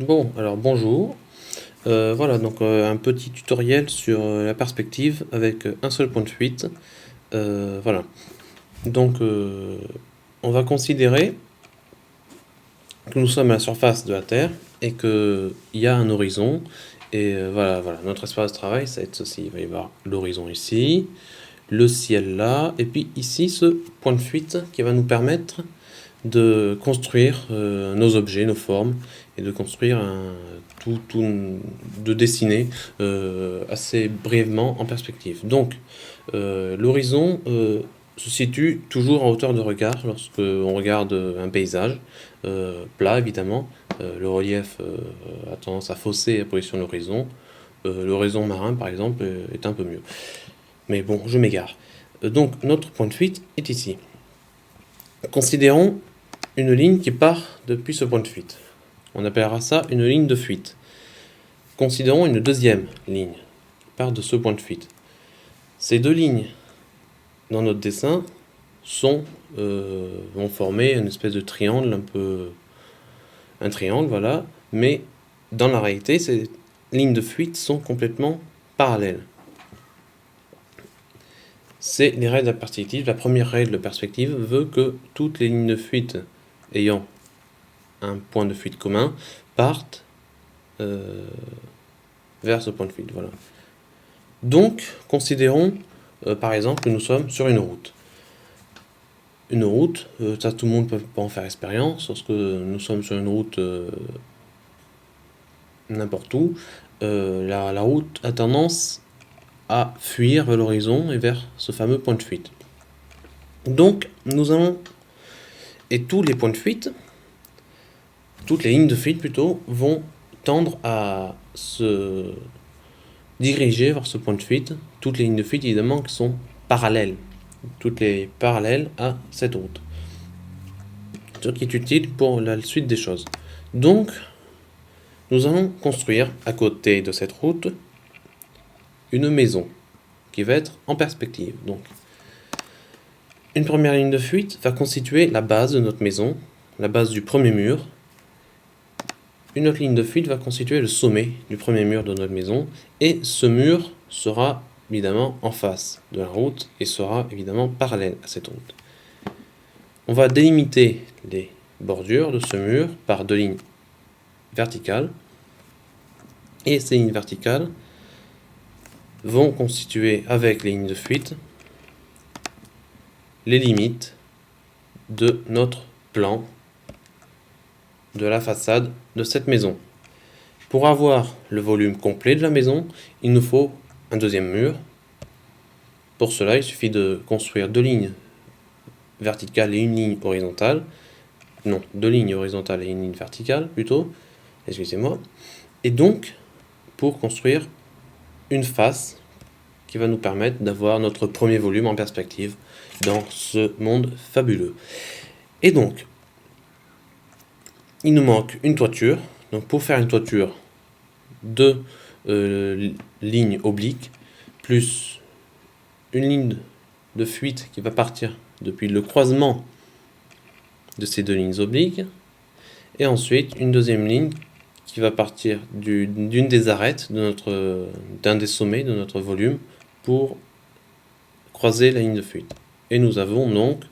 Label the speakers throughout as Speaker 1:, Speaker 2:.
Speaker 1: Bon, alors bonjour. Voilà, donc un petit tutoriel sur la perspective avec un seul point de fuite. Voilà. Donc, on va considérer que nous sommes à la surface de la Terre et qu'il y a un horizon. Et voilà, notre espace de travail, ça va être ceci. Il va y avoir l'horizon ici, le ciel là, et puis ici, ce point de fuite qui va nous permettre de construire nos objets, nos formes, et de construire de dessiner assez brièvement en perspective. Donc, l'horizon se situe toujours en hauteur de regard lorsque on regarde un paysage plat évidemment. Le relief a tendance à fausser la position de l'horizon. L'horizon marin, par exemple, est un peu mieux. Mais bon, je m'égare. Donc, notre point de fuite est ici. Considérons une ligne qui part depuis ce point de fuite. On appellera ça une ligne de fuite. Considérons une deuxième ligne qui part de ce point de fuite. Ces deux lignes dans notre dessin vont former une espèce de triangle, un triangle, voilà, mais dans la réalité, ces lignes de fuite sont complètement parallèles. C'est les règles de la perspective. La première règle de perspective veut que toutes les lignes de fuite ayant un point de fuite commun partent vers ce point de fuite. Voilà. Donc, considérons par exemple que nous sommes sur une route. Une route, ça tout le monde peut pas en faire expérience, lorsque nous sommes sur une route n'importe où, la route a tendance à fuir vers l'horizon et vers ce fameux point de fuite. Donc, et tous les points de fuite, toutes les lignes de fuite plutôt, vont tendre à se diriger vers ce point de fuite. Toutes les lignes de fuite, évidemment, qui sont parallèles. Toutes les parallèles à cette route. Ce qui est utile pour la suite des choses. Donc, nous allons construire, à côté de cette route, une maison qui va être en perspective. Donc, une première ligne de fuite va constituer la base de notre maison, la base du premier mur. Une autre ligne de fuite va constituer le sommet du premier mur de notre maison, et ce mur sera évidemment en face de la route et sera évidemment parallèle à cette route. On va délimiter les bordures de ce mur par deux lignes verticales, et ces lignes verticales vont constituer avec les lignes de fuite les limites de notre plan de la façade de cette maison. Pour avoir le volume complet de la maison, il nous faut un deuxième mur. Pour cela, il suffit de construire deux lignes verticales et une ligne horizontale. Non, deux lignes horizontales et une ligne verticale plutôt. Excusez-moi. Et donc, pour construire une face qui va nous permettre d'avoir notre premier volume en perspective dans ce monde fabuleux. Et donc, il nous manque une toiture. Donc pour faire une toiture, deux lignes obliques, plus une ligne de fuite qui va partir depuis le croisement de ces deux lignes obliques, et ensuite une deuxième ligne qui va partir d'une des arêtes d'un des sommets de notre volume pour croiser la ligne de fuite. Et nous avons donc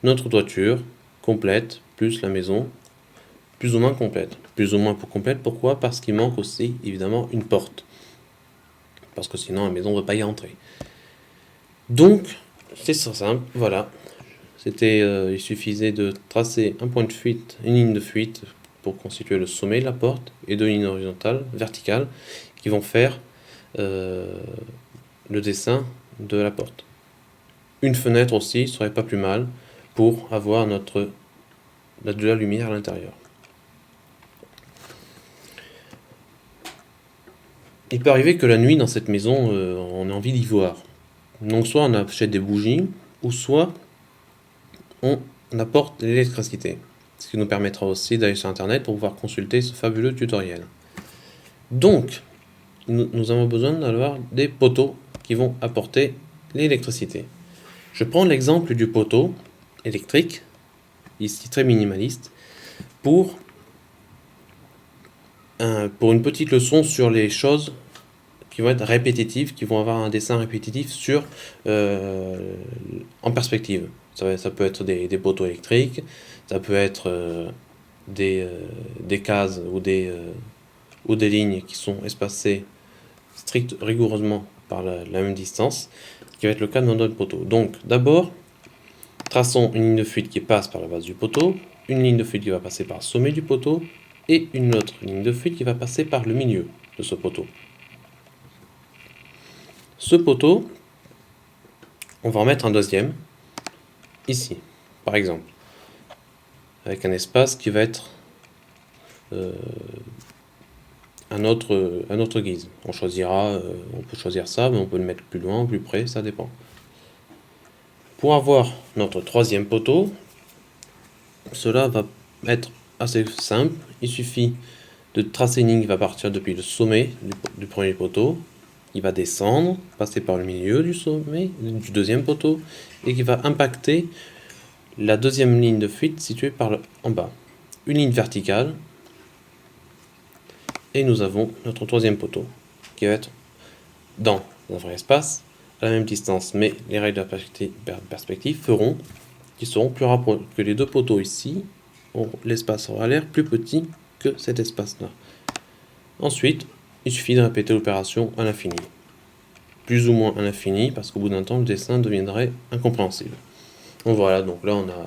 Speaker 1: notre toiture complète, plus la maison, plus ou moins complète. Plus ou moins complète, pourquoi? Parce qu'il manque aussi, évidemment, une porte. Parce que sinon, la maison ne va pas y entrer. Donc, c'est très simple, voilà. Il suffisait de tracer un point de fuite, une ligne de fuite, pour constituer le sommet de la porte, et deux lignes horizontales, verticales, qui vont faire le dessin de la porte. Une fenêtre aussi serait pas plus mal pour avoir de la lumière à l'intérieur. Il peut arriver que la nuit dans cette maison, on ait envie d'y voir. Donc soit on achète des bougies, ou soit on apporte l'électricité. Ce qui nous permettra aussi d'aller sur internet pour pouvoir consulter ce fabuleux tutoriel. Donc, nous avons besoin d'avoir des poteaux qui vont apporter l'électricité. Je prends l'exemple du poteau électrique, ici très minimaliste, pour pour une petite leçon sur les choses qui vont être répétitives, qui vont avoir un dessin répétitif en perspective. Ça peut être des poteaux électriques, ça peut être des cases ou des lignes qui sont espacées rigoureusement par la même distance, qui va être le cas de notre poteau. Donc d'abord, traçons une ligne de fuite qui passe par la base du poteau, une ligne de fuite qui va passer par le sommet du poteau, et une autre ligne de fuite qui va passer par le milieu de ce poteau. Ce poteau, on va en mettre un deuxième, ici, par exemple, avec un espace qui va être un autre guise. On peut choisir ça, mais on peut le mettre plus loin ou plus près, ça dépend. Pour avoir notre troisième poteau, cela va être assez simple. Il suffit de tracer une ligne qui va partir depuis le sommet du premier poteau, il va descendre, passer par le milieu du sommet du deuxième poteau, et qui va impacter la deuxième ligne de fuite située en bas. Une ligne verticale, et nous avons notre troisième poteau, qui va être dans un vrai espace, à la même distance, mais les règles de la perspective feront qu'ils seront plus rapprochés que les deux poteaux ici. L'espace aura l'air plus petit que cet espace-là. Ensuite, il suffit de répéter l'opération à l'infini. Plus ou moins à l'infini, parce qu'au bout d'un temps, le dessin deviendrait incompréhensible. Donc voilà, donc là on a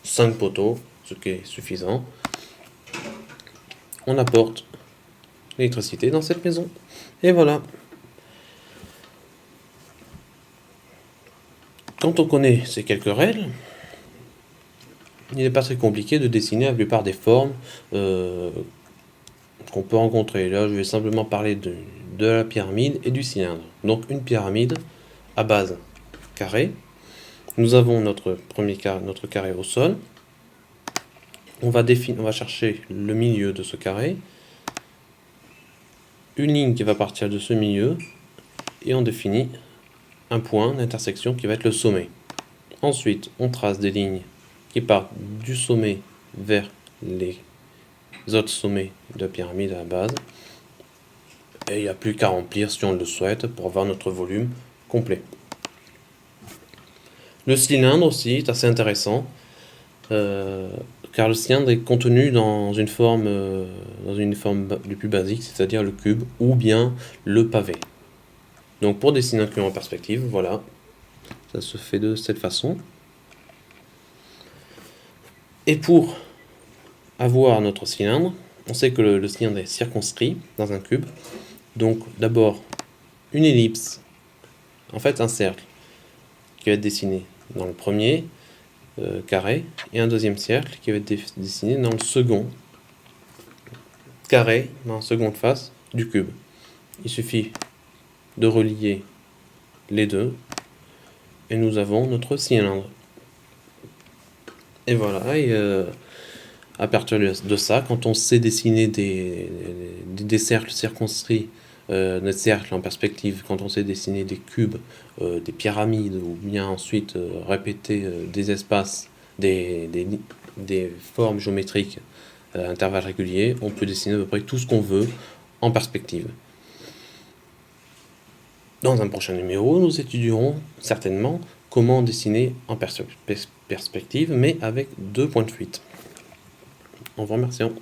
Speaker 1: 5 poteaux, ce qui est suffisant. On apporte l'électricité dans cette maison. Et voilà. Quand on connaît ces quelques règles, il n'est pas très compliqué de dessiner la plupart des formes qu'on peut rencontrer. Là, je vais simplement parler de la pyramide et du cylindre. Donc une pyramide à base carrée. Nous avons notre carré au sol. On va chercher le milieu de ce carré. Une ligne qui va partir de ce milieu. Et on définit un point d'intersection qui va être le sommet. Ensuite, on trace des lignes qui partent du sommet vers les autres sommets de la pyramide à la base. Et il n'y a plus qu'à remplir si on le souhaite pour avoir notre volume complet. Le cylindre aussi est assez intéressant car le cylindre est contenu dans une forme du plus basique, c'est-à-dire le cube ou bien le pavé. Donc pour dessiner un cube en perspective, voilà, ça se fait de cette façon. Et pour avoir notre cylindre, on sait que le cylindre est circonscrit dans un cube. Donc d'abord une ellipse, en fait un cercle, qui va être dessiné dans le premier carré, et un deuxième cercle qui va être dessiné dans le second carré, dans la seconde face du cube. Il suffit de relier les deux, et nous avons notre cylindre. Et voilà, à partir de ça, quand on sait dessiner des cercles circonscrits, des cercles en perspective, quand on sait dessiner des cubes, des pyramides, ou bien ensuite répéter des espaces, des formes géométriques à intervalles réguliers, on peut dessiner à peu près tout ce qu'on veut en perspective. Dans un prochain numéro, nous étudierons certainement comment dessiner en perspective, mais avec 2 points de fuite. En vous remerciant.